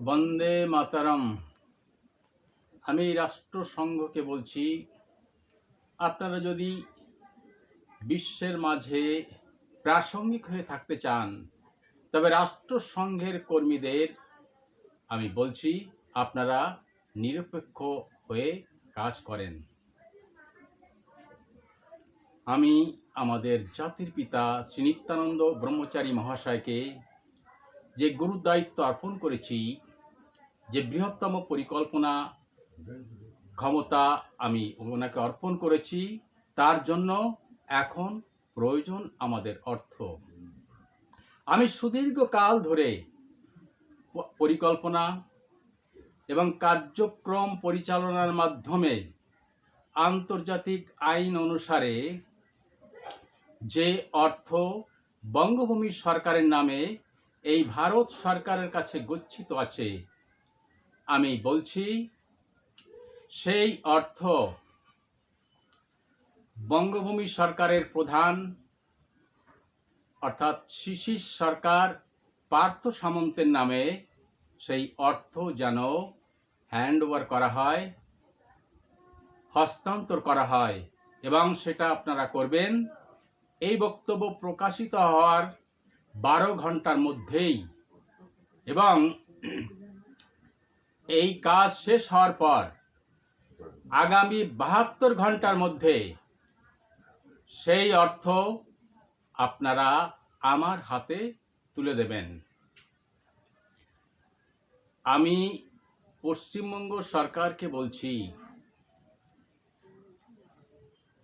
বন্দে মাতরম। আমি রাষ্ট্রসংঘকে বলছি, আপনারা যদি বিশ্বের মাঝে প্রাসঙ্গিক হয়ে থাকতে চান, তবে রাষ্ট্রসংঘের কর্মীদের আমি বলছি আপনারা নিরপেক্ষ হয়ে কাজ করেন। আমি আমাদের জাতির পিতা শ্রী নিত্যানন্দ ব্রহ্মচারী মহাশয়কে যে গুরুদায়িত্ব অর্পণ করেছি, যে বৃহত্তম পরিকল্পনা ক্ষমতা আমি ওনাকে অর্পণ করেছি, তার জন্য এখন প্রয়োজন আমাদের অর্থ। আমি সুদীর্ঘকাল ধরে পরিকল্পনা এবং কার্যক্রম পরিচালনার মাধ্যমে আন্তর্জাতিক আইন অনুসারে যে অর্থ বঙ্গভূমি সরকারের নামে এই ভারত সরকারের কাছে গচ্ছিত আছে, আমি বলছি সেই অর্থ বঙ্গভূমি সরকারের প্রধান অর্থাৎ শিশির সরকার পার্থ সামন্তের নামে সেই অর্থ যেন হ্যান্ড ওভার করা হয়, হস্তান্তর করা হয়, এবং সেটা আপনারা করবেন এই বক্তব্য প্রকাশিত হওয়ার 12 ঘন্টার মধ্যেই, এবং এই কাজ শেষ হওয়ার পর আগামী 72 ঘন্টার মধ্যে সেই অর্থ আপনারা আমার হাতে তুলে দেবেন। আমি পশ্চিমবঙ্গ সরকারকে বলছি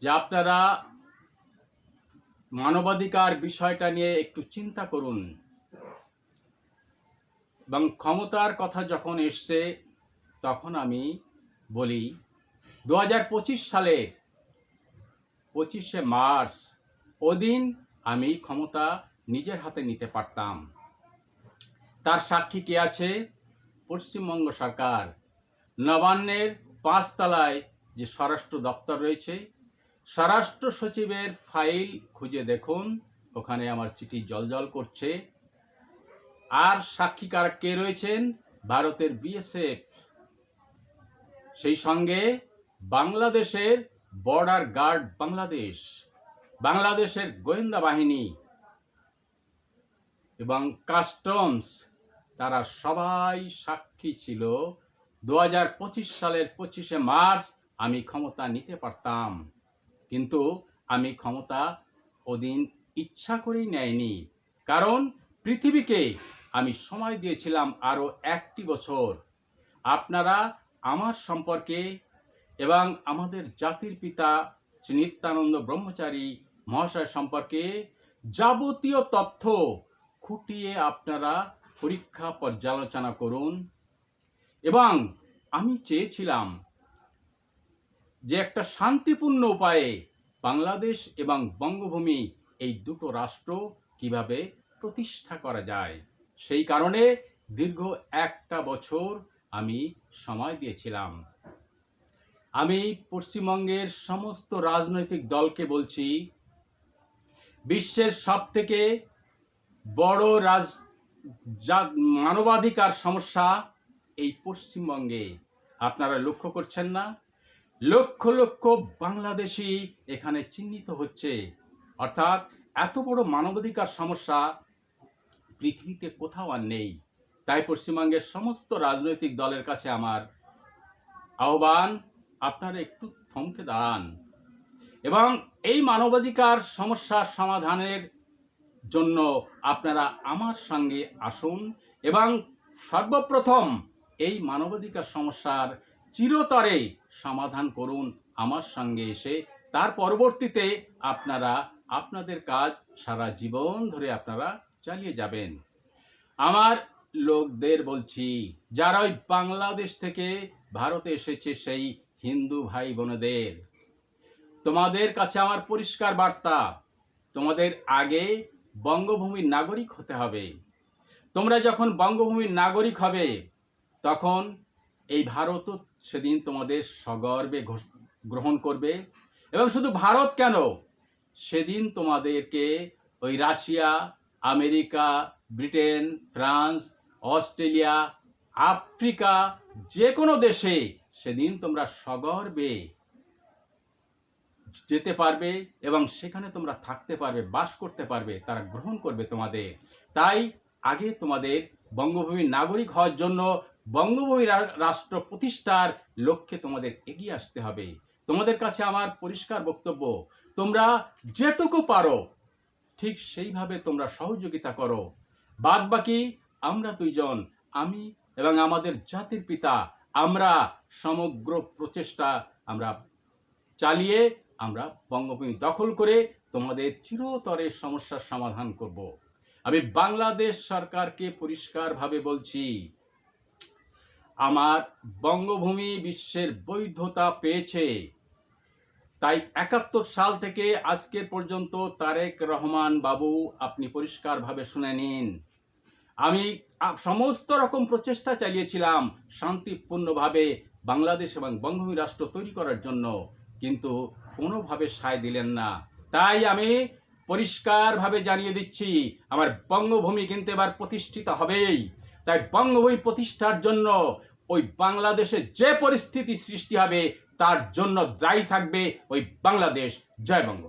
যে আপনারা মানবাধিকার বিষয়টা নিয়ে একটু চিন্তা করুন, এবং ক্ষমতার কথা যখন এসছে তখন আমি বলি 2025 সালের 25শে মার্চ ওদিন আমি ক্ষমতা নিজের হাতে নিতে পারতাম। তার সাক্ষী কে আছে? পশ্চিমবঙ্গ সরকার। নবান্নের 5 তলায় যে স্বরাষ্ট্র দপ্তর রয়েছে, স্বরাষ্ট্র সচিবের ফাইল খুঁজে দেখুন, ওখানে আমার চিঠি জলজল করছে। আর সাক্ষীকার কে রয়েছেন? ভারতের বিএসএফ, সেই সঙ্গে বাংলাদেশের বর্ডার গার্ড, বাংলাদেশের গোয়েন্দা বাহিনী এবং কাস্টমস, তারা সবাই সাক্ষী ছিল। 2025 সালের 25শে মার্চ আমি ক্ষমতা নিতে পারতাম, কিন্তু আমি ক্ষমতা ওদিন ইচ্ছা করেই নেয়নি, কারণ পৃথিবীকে আমি সময় দিয়েছিলাম আরো 1টি বছর। আপনারা আমার সম্পর্কে এবং আমাদের জাতির পিতা শ্রী নিত্যানন্দ ব্রহ্মচারী মহাশয় সম্পর্কে যাবতীয় তথ্য খুঁটিয়ে আপনারা পরীক্ষা পর্যালোচনা করুন। এবং আমি চেয়েছিলাম যে একটা শান্তিপূর্ণ উপায়ে বাংলাদেশ এবং বঙ্গভূমি, এই দুটো রাষ্ট্র কিভাবে প্রতিষ্ঠা করা যায়, সেই কারণে দীর্ঘ 1টা বছর আমি সময় দিয়েছিলাম। আমি পশ্চিমবঙ্গের সমস্ত রাজনৈতিক দলকে বলছি, বিশ্বের সবথেকে বড় মানবাধিকার সমস্যা এই পশ্চিমবঙ্গে। আপনারা লক্ষ্য করছেন না? লক্ষ লক্ষ বাংলাদেশি এখানে চিহ্নিত হচ্ছে, অর্থাৎ এত বড় মানবাধিকার সমস্যা পৃথিবীতে কোথাও আর নেই। তাই পশ্চিমবঙ্গের সমস্ত রাজনৈতিক দলের কাছে আমার আহ্বান, আপনারা একটু থমকে দাঁড়ান এবং এই মানবাধিকার সমস্যার সমাধানের জন্য আপনারা আমার সঙ্গে আসুন, এবং সর্বপ্রথম এই মানবাধিকার সমস্যার চিরতরে সমাধান করুন আমার সঙ্গে এসে। তার পরবর্তীতে আপনারা আপনাদের কাজ সারা জীবন ধরে আপনারা চালিয়ে যাবেন। আমার লোকদের বলছি, যারা ওই বাংলাদেশ থেকে ভারতে এসেছে, সেই হিন্দু ভাই বোনেদের, তোমাদের কাছে আমার পরিষ্কার বার্তা, তোমাদের আগে বঙ্গভূমির নাগরিক হতে হবে। তোমরা যখন বঙ্গভূমির নাগরিক হবে, তখন এই ভারতও সেদিন তোমাদের সগর্বে গ্রহণ করবে। এবং শুধু ভারত কেন, সেদিন তোমাদেরকে ওই Russia, America, Britain, France, Australia, Africa, যে কোনো দেশে সেদিন তোমরা সগর্বে যেতে পারবে এবং সেখানে তোমরা থাকতে পারবে, বাস করতে পারবে, তারা গ্রহণ করবে তোমাদের। তাই আগে তোমাদের বঙ্গভূমির নাগরিক হওয়ার জন্য বঙ্গভূমি রাষ্ট্র প্রতিষ্ঠার লক্ষ্যে তোমাদের এগিয়ে আসতে হবে। তোমাদের কাছে আমার পরিষ্কার বক্তব্য, তোমরা যেটুকু পারো ঠিক সেইভাবে তোমরা সহযোগিতা করো। বাদ বাকি আমরা দুইজন, আমি এবং আমাদের জাতির পিতা, আমরা সমগ্র প্রচেষ্টা আমরা চালিয়ে আমরা বঙ্গভূমি দখল করে তোমাদের চিরতরে সমস্যার সমাধান করব। আমি বাংলাদেশ সরকারকে পরিষ্কারভাবে বলছি, আমার বঙ্গভূমি বিশ্বের বৈধতা পেয়েছে। তাই ৭১ সাল থেকে আজকের পর্যন্ত তারেক রহমান বাবু, আপনি পরিষ্কারভাবে শুনে নিন, আমি সমস্ত রকম প্রচেষ্টা চালিয়েছিলাম শান্তিপূর্ণভাবে বাংলাদেশ এবং বঙ্গভূমি রাষ্ট্র তৈরি করার জন্য, কিন্তু কোনোভাবে সায় দিলেন না। তাই আমি পরিষ্কারভাবে জানিয়ে দিচ্ছি, আমার বঙ্গভূমি কিন্তু এবার প্রতিষ্ঠিত হবেই। তাই বঙ্গভূমি প্রতিষ্ঠার জন্য ওই বাংলাদেশে যে পরিস্থিতি সৃষ্টি হবে তার জন্য দায়ী থাকবে ওই বাংলাদেশ। জয় বঙ্গ।